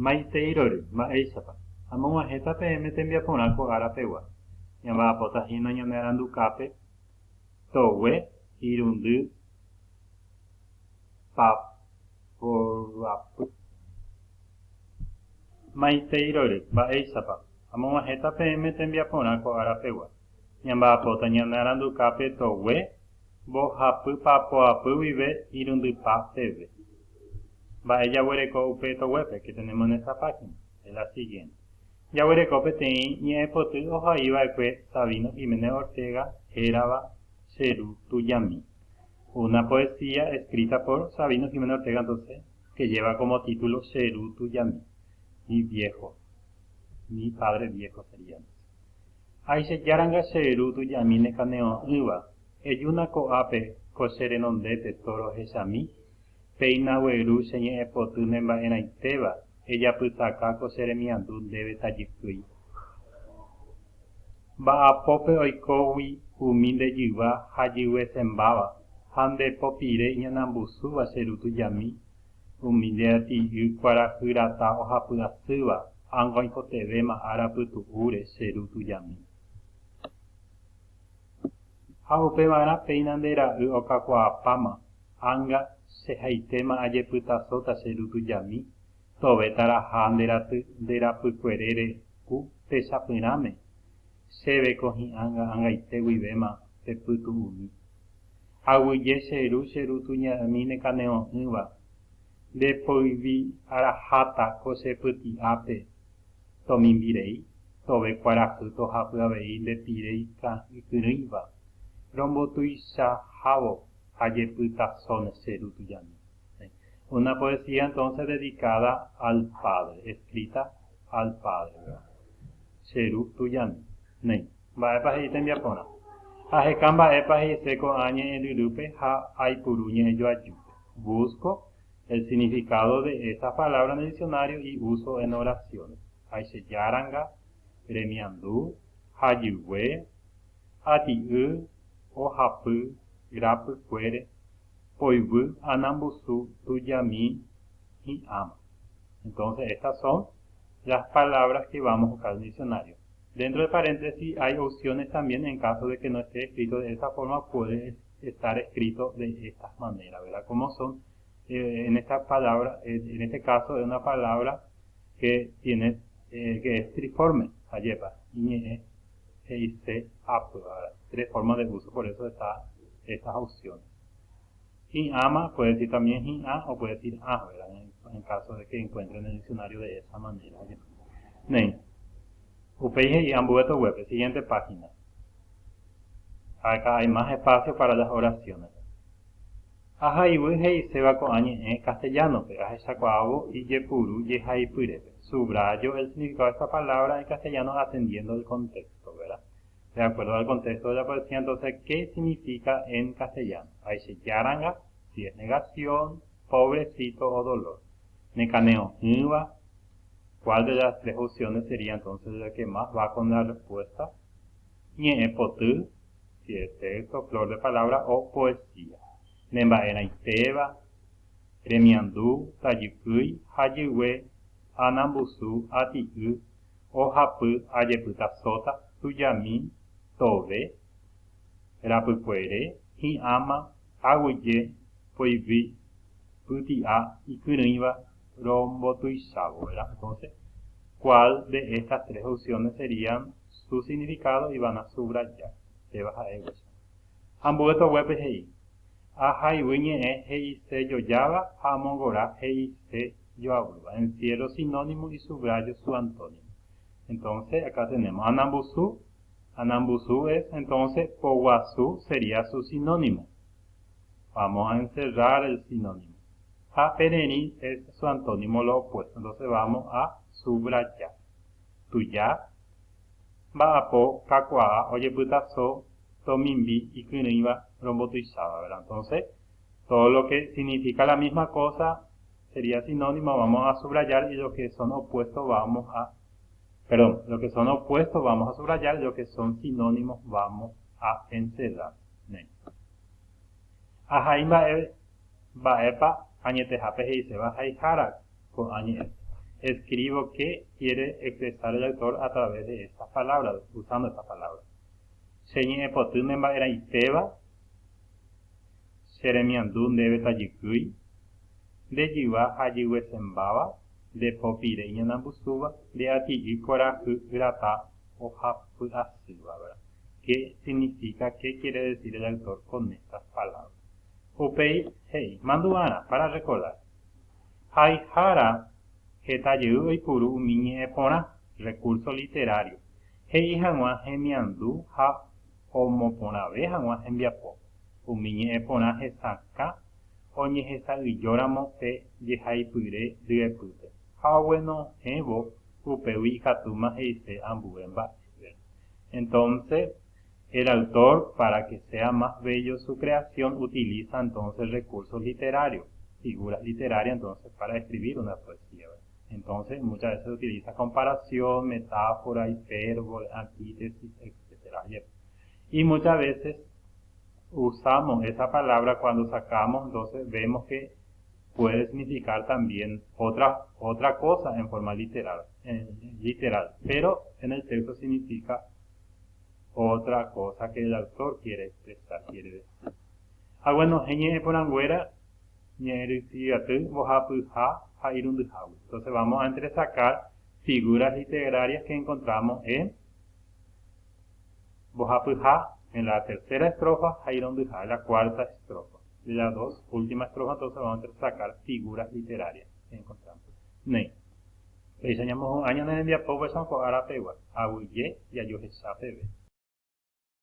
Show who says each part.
Speaker 1: maiteirory mba'éichapa amog̃uahẽta peẽme tembiaporã ko árapegua ñamba'apótahína ñane arandukápe togue irundy papoapy maiteirory mba'éichapa amog̃uahẽta peẽme tembiaporã ko árapegua ñamba'apóta ñane arandukápe togue mbohapy papoapy guive irundypa peve. Mba'e jaguereko upe toguépe que tenemos en esta página es la siguiente. Jaguereko peteĩ ñe'ẽpoty ohaíva'ekue Sabino Jiménez Ortega hérava Cheru Tujami, una poesía escrita por Sabino Jiménez Ortega, entonces, que lleva como título Cheru Tujami, mi viejo, mi padre viejo sería. Aichejáranga Cheru Tujami nekane'õ yva ejúna ko'ápe ko che renondépe torohechami péina gueru cheñe'ẽpoty ne mba'erãitéva ejapytaka ko che remiandu ndéve tajykýi. Mba'apópe oikógui umi ndejyva ha jyguesembava ha ndepopire ñanambusúva Cheru Tujami umi ndeaty'y kuarahyrata ohapy'asýva ángo oipotevéma ára pytu'úre Cheru Tujami. Ha upémarã péina ndera'y okakuaapáma ánga chehaitéma ajepytasóta Cheru Tujami tove taraha nderapykuerére ku techapyrãme chéve ko hi'ãnga ãngaite guivéma pepytu'umi. Aguyje Cheru Tujami nekane'õ'ỹva ndepoyvi araháta ko chepyti'ápe tomimbirei tove kuarahy tohapy avei ndepirei ka'ykyrỹiva rombotuichahávo ajepytasóne Cheru Tujami. Una poesía entonces dedicada al padre, escrita al padre, Cheru Tujami. Nei, mba'épa he'i tembiaporã. Aheka mba'épa he'ise ko'ã ñe'ẽryrýpe ha aipuru ñe'ẽjoajúpe. Busco el significado de estas palabras en el diccionario y uso en oraciones. Aichejáranga, remiandu, hajyve, aty'y, ohapy, grapykuére, poyvy, anambusu, tujami, hi'áma. Entonces estas son las palabras que vamos a buscar en el diccionario. Dentro de paréntesis hay opciones también en caso de que no esté escrito de esta forma, puede estar escrito de esta manera, ¿verdad? Como son en esta palabra, en este caso es una palabra que tiene que es triforme, ayepa, ñe, eice, apu, tres formas de uso, por eso está estas opciones. Hi'áma puede decir también hi'á o puede decir ¿verdad? En caso de que encuentren el diccionario de esa manera. Nei. Upéi y ambueto web, siguiente página. Acá hay más espacio para las oraciones. Ahayvy he'íseva ko'ã castellano, ahechakuaávo ijepuru jehaipyrépe. Subrayo el significado de esta palabra en castellano atendiendo el contexto, ¿verdad? De acuerdo al contexto de la poesía, entonces, ¿qué significa en castellano? Aichejáranga, si es negación, pobrecito o dolor. Nekane'õ'ỹva, ¿cuál de las tres opciones sería entonces la que más va con la respuesta? Ñe'ẽpoty, si es texto, flor de palabra o poesía. Nemba'erãitéva, remiandu, tajykýi, hajyve, anambusu, aty'y, ohapy, ajepytasóta, tujami, tove, rapykuere, hi'áma, aguyje, poyvi, pyti'a, ikyrỹiva, rombotuichávo, ¿verdad? Entonces, ¿cuál de estas tres opciones serían su significado? Y van a subrayar. Te vas a ver. Ambueto web he'i. Ahayvy ñe'ẽ he'ise jojava ha amongora he'ise joavýva. Encierro sinónimo y subrayo su antónimo. Entonces, acá tenemos anambusu. Anambusu es, entonces, poguazú sería su sinónimo. Vamos a encerrar el sinónimo. Hapereni es su antónimo, lo opuesto. Entonces, vamos a subrayar. Tuya, ba'apo, kakuaa, oyepytasó, tomimbi, ikyrỹiva, rombotuicháva, ¿verdad? Entonces, todo lo que significa la misma cosa sería sinónimo, vamos a subrayar, y lo que son opuestos vamos a lo que son opuestos vamos a subrayar, y lo que son sinónimos vamos a encerrar. Ahai mba'épa añetehápe he'íseva haihara ko añe'ẽ. escribo qué quiere expresar el autor a través de estas palabras, usando estas palabras. Sheñi epotyne mba'eraiteva, cheremiandú ndéve tajykýi, ndejyva ha jyguesembáva, ndepopire iñanambusúva, ndeaty'i kuarahy yrata ohapy'asýva, ¿verdad? ¿Qué significa, qué quiere decir el autor con estas palabras? Upéi hei, mandu'ára, para recordar. Haihára hetajeýi oipuru umi ñe'ẽ porã, recurso literario. He'i hag̃ua hemiandu ha omoporãve hag̃ua hembiapo. Umi ñe'ẽ porã hesakã oñehesa'ỹijóramo pe jehaipyre ryepýpe. Ha oguenohẽvo upégui ikatúma he'ise ambue mba'e. Entonces, el autor, para que sea más bello su creación, utiliza entonces recursos literarios, figuras literarias, entonces, para escribir una poesía, ¿verdad? Entonces, muchas veces utiliza comparación, metáfora, hipérbole, antítesis, etc. Y muchas veces usamos esa palabra cuando sacamos, entonces vemos que puede significar también otra cosa en forma literal, pero en el texto significa otra cosa que el autor quiere expresar, quiere decir. Bueno, entonces vamos a entresacar figuras literarias que encontramos en Bohapyha, en la tercera estrofa, en la cuarta estrofa. De las dos últimas estrofas, entonces vamos a entresacar figuras literarias que encontramos. Ne. Enseñamos un año en el día pobre son por Arapegua, Aguye y Ayohesape.